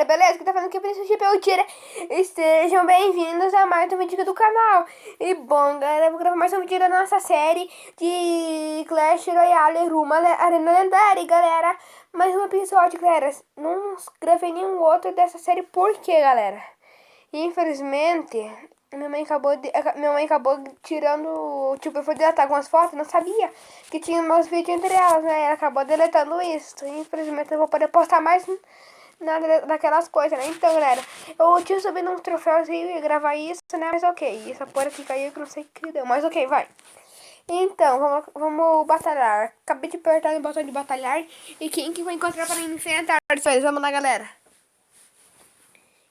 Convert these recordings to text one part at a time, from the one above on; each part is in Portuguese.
galera, beleza? Que tá falando que eu preciso de Peltira. Estejam bem-vindos a mais um vídeo do canal. E bom, galera, eu vou gravar mais um vídeo da nossa série de Clash Royale Rumo à Arena Lendária, galera. Mais um episódio, galera. Não gravei nenhum outro dessa série, por quê, galera? Infelizmente, minha mãe acabou tirando, tipo, eu fui deletar algumas fotos, não sabia que tinha meus vídeos entre elas, né? Ela acabou deletando isso. Infelizmente, eu não vou poder postar mais nada daquelas coisas, né? Então, galera, eu tinha subido uns troféus e ia gravar isso, né? Mas ok, essa porra aqui caiu que não sei o que deu, mas ok, vai. Então, vamos batalhar. Acabei de apertar no botão de batalhar. E quem que vai encontrar para me enfrentar? Vamos lá, galera.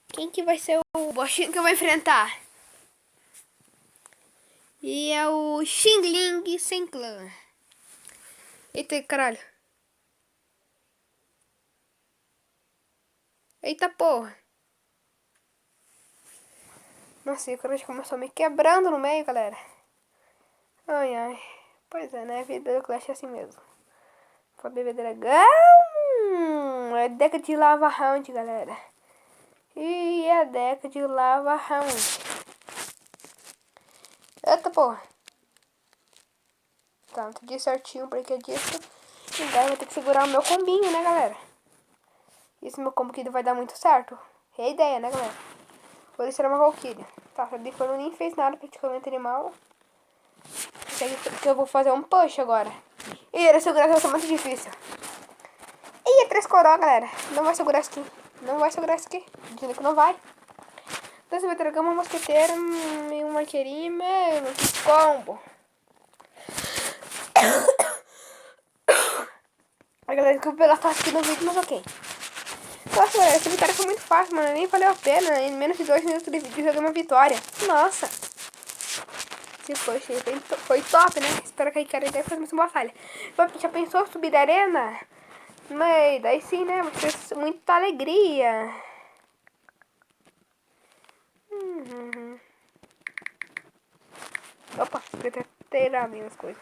Quem que vai ser o bostinho que eu vou enfrentar? E é o Xingling sem clã. Eita, caralho. Eita, porra. Nossa, o cara começou me quebrando no meio, galera. Ai, ai. Pois é, né? A vida do Clash é assim mesmo. Foi beber dragão. É deca de lava round, galera. E é deca de lava round. Eita, porra. Tá, não entendi certinho porque disso. Então vou ter que segurar o meu combinho, né, galera? Esse meu combo aqui vai dar muito certo. É a ideia, né, galera? Vou deixar uma Valkyria. Tá, a Defano nem fez nada praticamente animal. Que eu vou fazer um push agora. E ele segurar vai ser muito difícil. Ih, é 3 coroa, galera. Não vai segurar isso aqui. Não vai segurar isso aqui. Dizendo que não vai. Então você vai tragar uma mosqueteira e uma arqueirinha, mano. Que combo. A galera que eu pegar aqui no vídeo, mas ok. Nossa, galera, essa vitória foi muito fácil, mano. Nem valeu a pena. Em menos de 2 minutos de vídeo, joguei uma vitória. Nossa. Se foi top, né? Espero que a cara deve fazer mais uma batalha. Já pensou subir da arena? Mas daí sim, né? Vai ser muita alegria. Opa, podia ter as minhas coisas.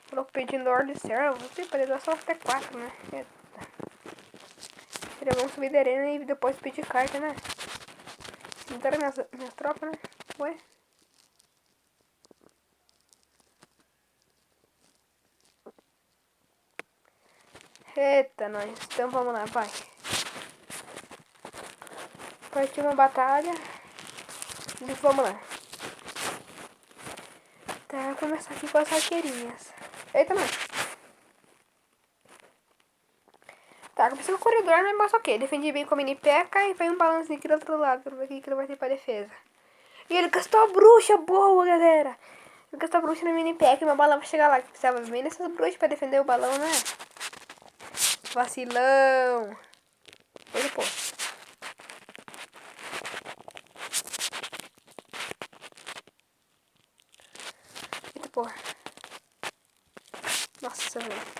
Falou pedindo ordem servo. Você pode dar só até 4, né? Eita. Seria bom subir da arena e depois pedir carta, né? Então minhas tropas, né? Ué? Eita, nós. Então vamos lá, vai. Partiu uma batalha. E vamos lá. Tá, vou começar aqui com as arqueirinhas. Eita, nós. Tá, comecei com o corredor, mas ok. Defendi bem com a mini peca e vai um balancinho aqui do outro lado. Pra ver o que ele vai ter pra defesa. E ele gastou a bruxa boa, galera. Ele gastou a bruxa na mini peca e meu balão vai chegar lá. Que precisava bem dessas bruxas pra defender o balão, né? Vacilão. Ele, pô. Eita, porra. Nossa, velho.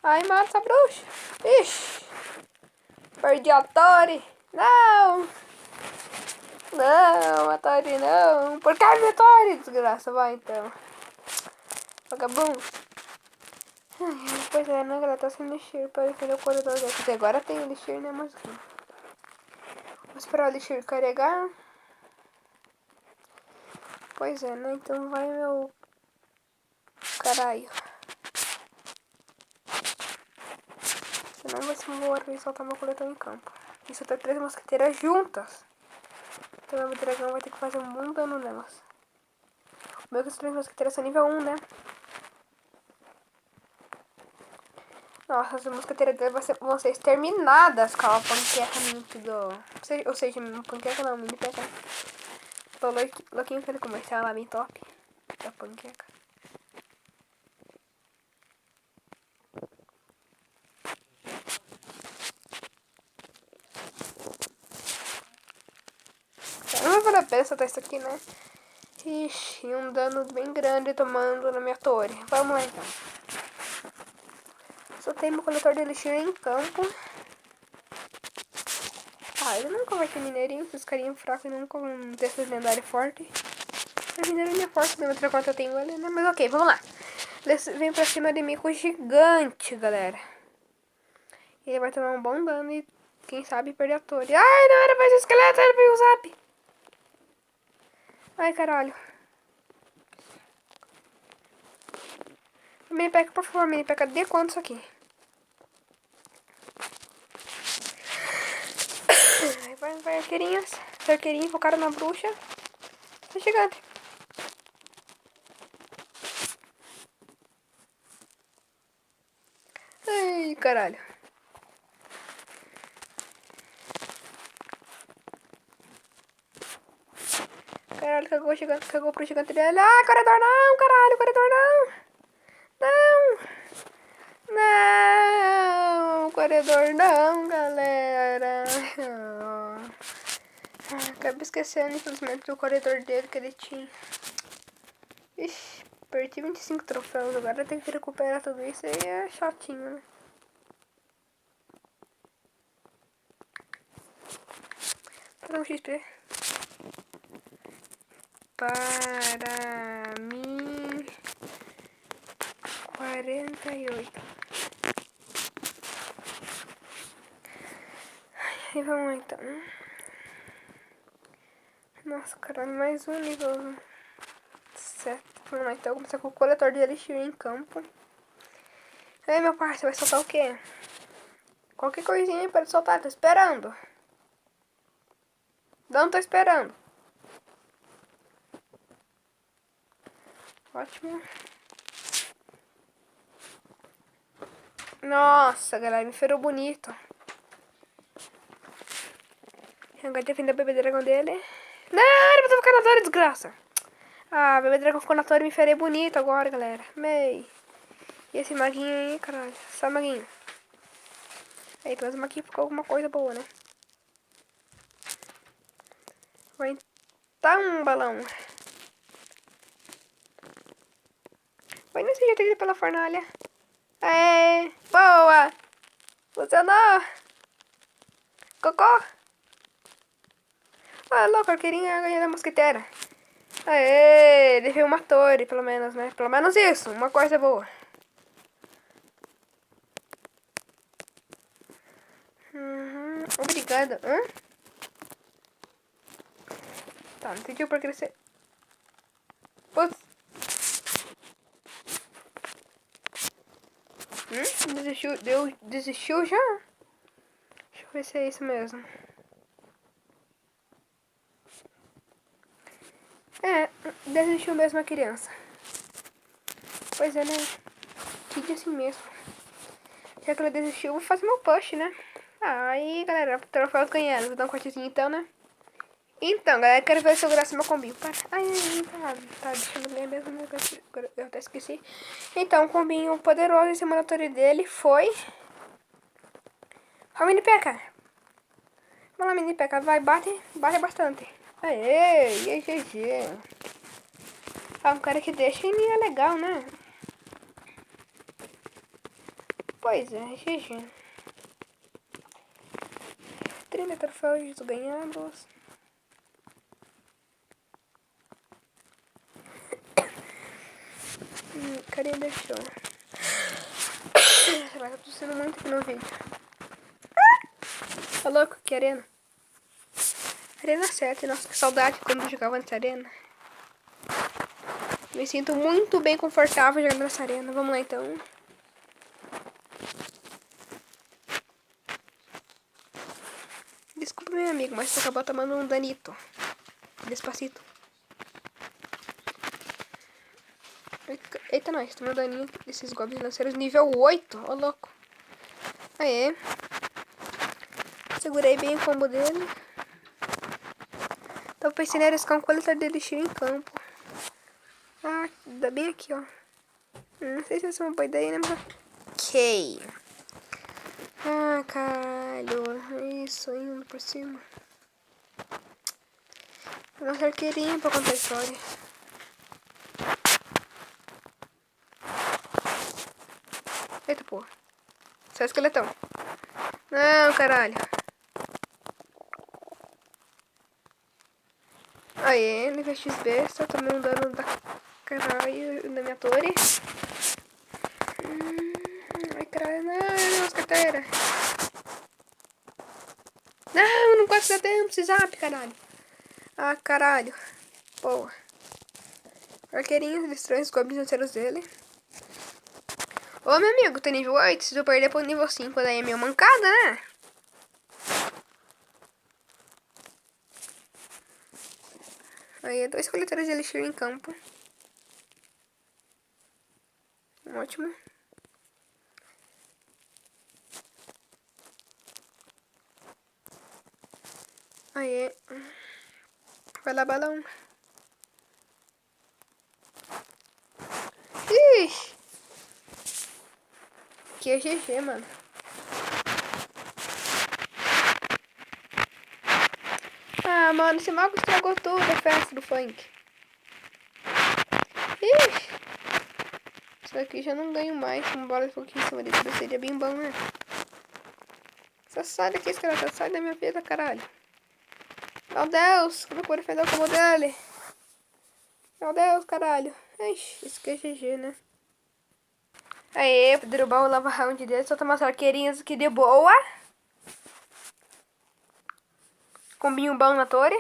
Ai, mata essa bruxa. Ixi. Perdi a Tori. Não. Não, a Tori não. Por que a minha Tori? Desgraça, vai então. Vagabundo. Pois é, né, galera? Tá sem Elixir pra defender o corredor daqui. Agora tem Elixir, né, mas aqui. Vou esperar o Elixir carregar. Pois é, né? Então vai, meu... Caralho. Senão vai ser uma hora que soltar meu coletor em campo. E soltar 3 mosqueteiras juntas. Então meu dragão vai ter que fazer muito dano nelas. O meu que as 3 mosqueteiras são nível 1, né? Nossa, as mosqueteiras vão ser exterminadas com a panqueca do... Ou seja, panqueca não, mini peca. Tô louquinho aquele comercial lá bem top. Da panqueca. Não vai valer a pena soltar isso aqui, né? Ixi, um dano bem grande tomando na minha torre. Vamos lá então. Soltei meu coletor de elixir em campo. Ah, ele nunca vai ter mineirinho, esses carinhos fracos e nunca vão ter essas lendárias fortes. A mineirinha é forte, não outra quanto eu tenho ele, né? Mas ok, vamos lá. Eles vêm pra cima de mim com gigante, galera. Ele vai tomar um bom dano e, quem sabe, perder a torre. Ai, não era pra esse esqueleto, era pra ir o zap. Ai, caralho. Mini P.E.K.K.A, por favor, Mini P.E.K.K.A, dê conta disso aqui. Vai, arqueirinhas. Arqueirinho, focaram na bruxa. Tá chegando. Ai, caralho. Caralho, cagou pro gigante dele. Ah, corredor não, caralho, corredor não. Não, corredor não, galera. Acabei esquecendo, infelizmente, do corredor dele que ele tinha. Ixi, perdi 25 troféus. Agora tem que recuperar tudo isso aí. É chatinho, né? Vou dar um XP. Para mim, 48. E vamos lá então. Nossa, caralho, mais um nível 7. Vamos lá então, começar com o coletor de elixir em campo. Ei, meu parceiro, vai soltar o quê? Qualquer coisinha aí pode soltar, tô esperando. Não tô esperando. Ótimo. Nossa, galera, me ferou bonito. Agora defender o bebê dragão dele. Não, ele botou ficar na torre, desgraça. Ah, o bebê dragão ficou na torre e me ferei bonito agora, galera. Mei. E esse maguinho aí, caralho. Só maguinho. Aí, pelo menos aqui ficou alguma coisa boa, né? Vai entrar um balão. Vai nesse jeito aqui pela fornalha. Aê, boa. Funcionou. Cocô. Ah, louco, arqueirinha ganhou da mosquiteira. Aê, deixei uma torre, pelo menos, né? Pelo menos isso, uma coisa boa. Obrigada. Hã? Tá, não entendi por que você... Putz. Desistiu já? Deixa eu ver se é isso mesmo. É, desistiu mesmo a criança. Pois é, né? Que assim mesmo. Já que ela desistiu, eu vou fazer meu push, né? Aí, galera, troféus ganhados. Vou dar um cortezinho então, né? Então, galera, quero ver se eu graço meu combinho. Ai, tá, deixa eu ler mesmo. Eu até esqueci. Então, o combinho poderoso em cima da torre dele foi... Ó, Mini P.E.K.K.A. Vamos lá, Mini P.E.K.K.A. Vai, bate bastante. Aê, e GG. Ah, um cara que deixa ele é legal, né? Pois é, GG. 30 troféus ganhados. Cadê deixou? Vai, tá tossindo muito aqui no vídeo. Tá louco? Que arena? Arena 7, nossa, que saudade quando eu jogava nessa arena. Me sinto muito bem confortável jogando nessa arena. Vamos lá então. Desculpa, meu amigo, mas você acabou tomando um danito. Despacito. Eita, nós, tomou daninho desses goblins lanceiros nível 8. Ó, louco. Aê. Segurei bem o combo dele. Tava pensando em arriscar um coletor de elixir em campo. Ah, dá bem aqui, ó. Não sei se essa é uma boa ideia, né? Ok. Ah, caralho. Isso, indo por cima. Nossa, arqueirinha pra contar a história. Eita, porra. Só esqueletão. Não, caralho. Aê, nível XB. Só tomei um dano da caralho da minha torre. Ai, caralho. Não, mosqueteira. Não, não gosto de tempo, esse zap, caralho. Ah, caralho. Porra. Arqueirinhos, estranhos, goblins inteiros dele. Ô, meu amigo, tá nível 8. Se eu perder pro nível 5, daí é meio mancada, né? Aí, 2 coletores de elixir em campo. Ótimo. Aí. Vai lá, balão. Ixi. Que é GG, mano. Ah, mano, esse mago estragou tudo a festa do funk. Ixi. Isso aqui já não ganho mais com bola de fogo em cima dele. Seria bem bom, né? Só sai daqui, escrota. Sai da minha vida, caralho. Meu Deus, como é que eu vou defender o combo dele? Meu Deus, caralho. Ixi, isso aqui é GG, né? Aê, pra derrubar o lava round dele, só tomar as arqueirinhas aqui de boa. Combinho bom na torre.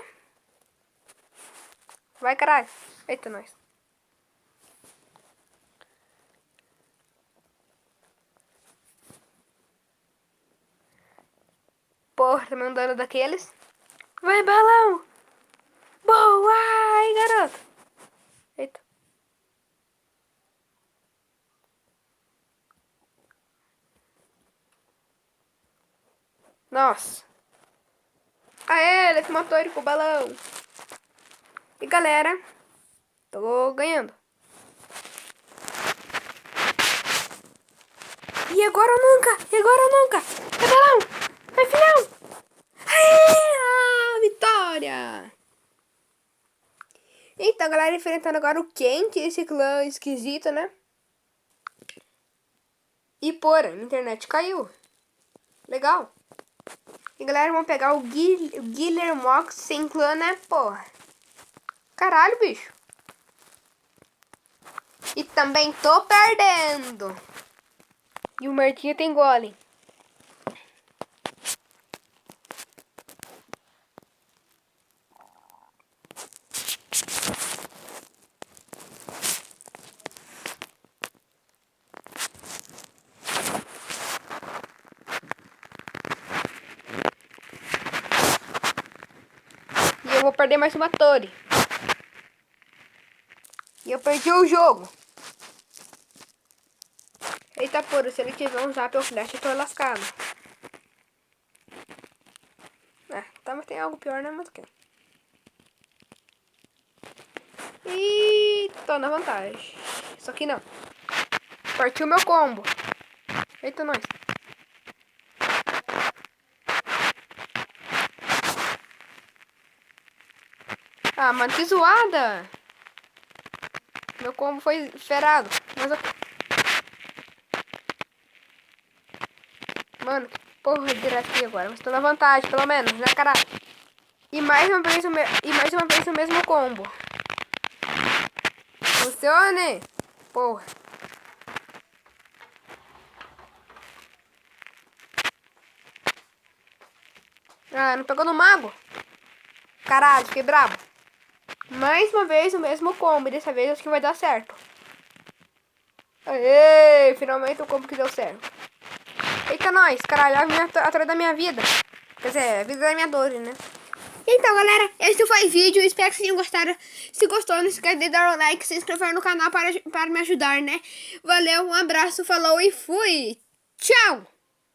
Vai, caralho. Eita, nós. Porra, também um dano daqueles. Vai, balão. Boa, ai, garoto. Eita. Nossa. Aê, ele matou ele com o balão. E galera, tô ganhando. E agora ou nunca? E agora ou nunca? É balão. É final. Aê, vitória. Então, galera, enfrentando agora o Quente, esse clã esquisito, né? E porra, a internet caiu. Legal. E galera, vamos pegar o Guilhermox sem clã, né? Porra. Caralho, bicho. E também tô perdendo. E o Martinho tem golem. E eu vou perder mais uma torre. E eu perdi o jogo. Eita porra, se ele tiver um zap ou flash, eu tô lascado. Tá, mas tem algo pior, né? Mas o que? E tô na vantagem. Só que não. Partiu meu combo. Eita, nós. Ah, mano, que zoada. Meu combo foi ferrado. Mas eu... Mano, que porra direto aqui agora. Mas tô na vantagem, pelo menos, né, caralho? E mais uma vez o mesmo combo. Funcione! Porra. Ah, não pegou no mago? Caralho, fiquei brabo. Mais uma vez o mesmo combo. E dessa vez acho que vai dar certo. Aê, finalmente o combo que deu certo. Eita, nós, caralho, a torre da minha vida. Quer dizer, a vida da minha dor, né? Então, galera, esse foi o vídeo. Espero que vocês tenham gostado. Se gostou, não esquece de dar o like, se inscrever no canal para me ajudar, né? Valeu, um abraço, falou e fui! Tchau!